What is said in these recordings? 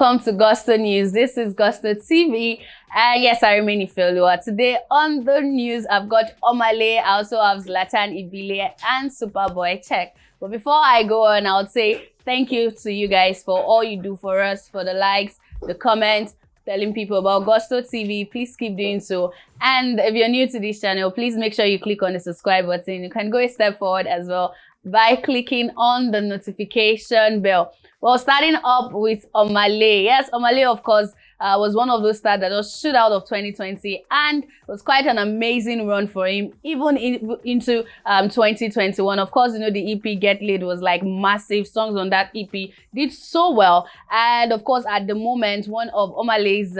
welcome to Gusto News. This is Gusto TV. Yes, I remain Ifeoluwa. Today on the news, I've got Omah, I also have Zlatan, and Superboy Cheque. But before I go on, I would say thank you to you guys for all you do for us, for the likes, the comments, telling people about Gusto TV. Please keep doing so. And if you're new to this channel, please make sure you click on the subscribe button. You can go a step forward as well by clicking on the notification bell. Well, starting up with Omah. Yes, Omah, of course, was one of those stars that just stood out of 2020, and it was quite an amazing run for him, even into 2021. Of course, you know, the EP Get Laid was like massive. Songs on that EP did so well, and of course, at the moment, one of Omah's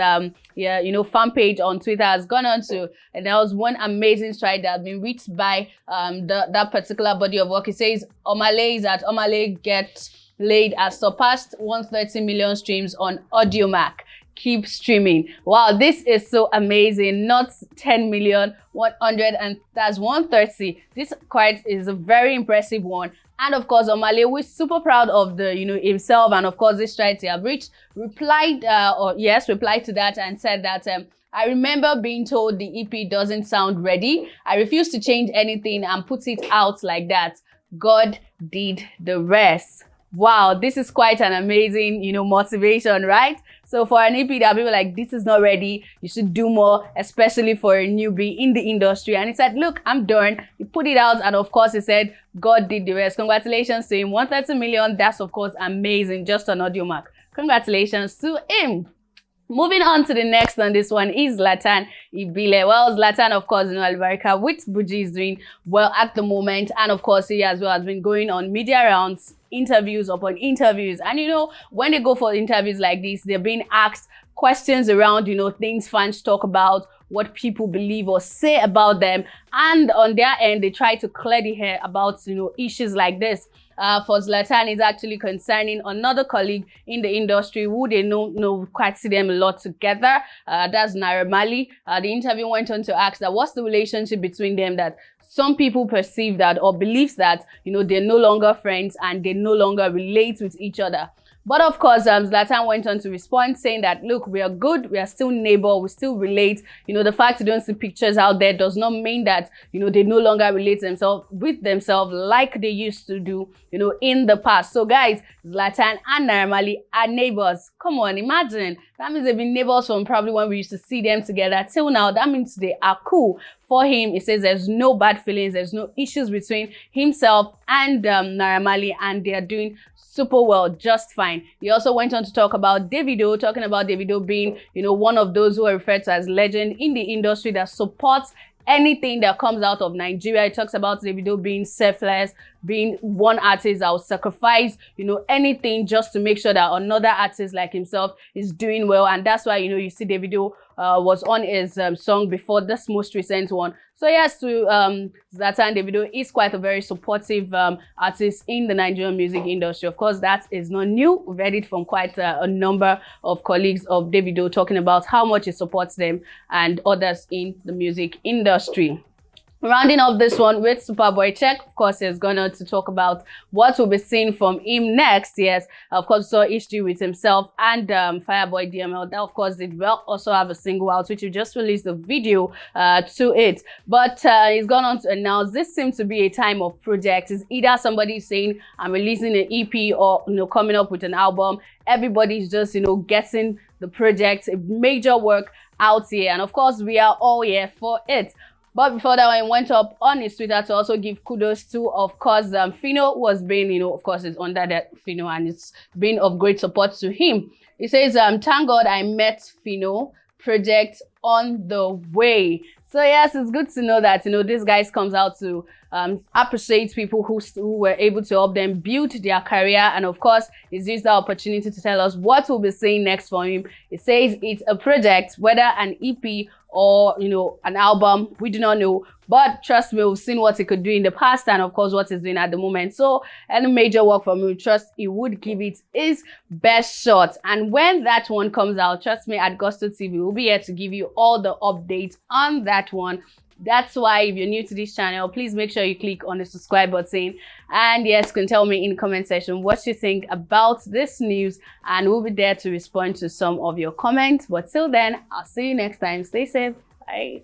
fan page on Twitter has gone on to, and there was one amazing stride that has been reached by that particular body of work. It says Omah is at Omah Get Laid has surpassed 130 million streams on AudioMack. Keep streaming. Wow, this is so amazing. Not 10 million, 100, and that's 130. This quite is a very impressive one. And of course, Omah, we're super proud of the, himself, and of course, this stride he have reached. Replied to that and said that I remember being told the EP doesn't sound ready. I refused to change anything and put it out like that. God did the rest. Wow, this is quite an amazing, motivation, right? So for an EP that people like, this is not ready, you should do more, especially for a newbie in the industry. And he said, look, I'm done. He put it out, and of course he said, God did the rest. Congratulations to him. 130 million, that's of course amazing, just on AudioMack. Congratulations to him. Moving on to the next on this one is Zlatan. Well, Zlatan, of course, Alvarca with Buji is doing well at the moment. And of course, he as well has been going on media rounds, interviews upon interviews. And when they go for interviews like this, they're being asked questions around, things fans talk about, what people believe or say about them. And on their end, they try to clear the air about, issues like this. For Zlatan, is actually concerning another colleague in the industry who they know quite see them a lot together. That's Naira Marley. The interview went on to ask that what's the relationship between them, that some people perceive that or believes that, they're no longer friends and they no longer relate with each other. But of course, Zlatan went on to respond saying that, look, we are good, we are still neighbor, we still relate. The fact you don't see pictures out there does not mean that, they no longer relate with themselves like they used to do, in the past. So guys, Zlatan and Naira Marley are neighbors. Come on, imagine. That means they've been neighbors from probably when we used to see them together till now. That means they are cool. For him, he says there's no bad feelings, there's no issues between himself and Naira Marley, and they are doing super well, just fine. He also went on to talk about Davido, talking about Davido being, one of those who are referred to as legend in the industry that supports anything that comes out of Nigeria. He talks about Davido being selfless, being one artist that will sacrifice, anything just to make sure that another artist like himself is doing well. And that's why, you see Davido was on his song before this most recent one. So yes, to Zlatan, Davido is quite a very supportive artist in the Nigerian music industry. Of course, that is not new. We've heard it from quite a number of colleagues of Davido talking about how much he supports them and others in the music industry. Rounding up this one with Superboy Cheque, of course, he's gone on to talk about what we'll be seeing from him next. Yes, of course, saw history with himself and Fireboy DML. That, of course, did well. Also have a single out, which we just released a video to it. But he's gone on to announce this seems to be a time of projects. It's either somebody saying, I'm releasing an EP, or, coming up with an album. Everybody's just, getting the project, a major work out here. And of course, we are all here for it. But before that one, he went up on his Twitter to also give kudos to, of course, Phyno was being, of course, it's under that Phyno, and it's been of great support to him. He says, thank God I met Phyno, project on the way. So yes, it's good to know that, this guys comes out to appreciate people who were able to help them build their career. And of course, he's used the opportunity to tell us what we'll be saying next for him. It says it's a project, whether an EP or, an album, we do not know. But trust me, we've seen what he could do in the past and of course what he's doing at the moment. So any major work from him, trust he would give it his best shot. And when that one comes out, trust me, at Gusto TV, we'll be here to give you all the updates on that one That's why if you're new to this channel, please make sure you click on the subscribe button. And yes, you can tell me in the comment section what you think about this news, and we'll be there to respond to some of your comments. But till then, I'll see you next time. Stay safe. Bye.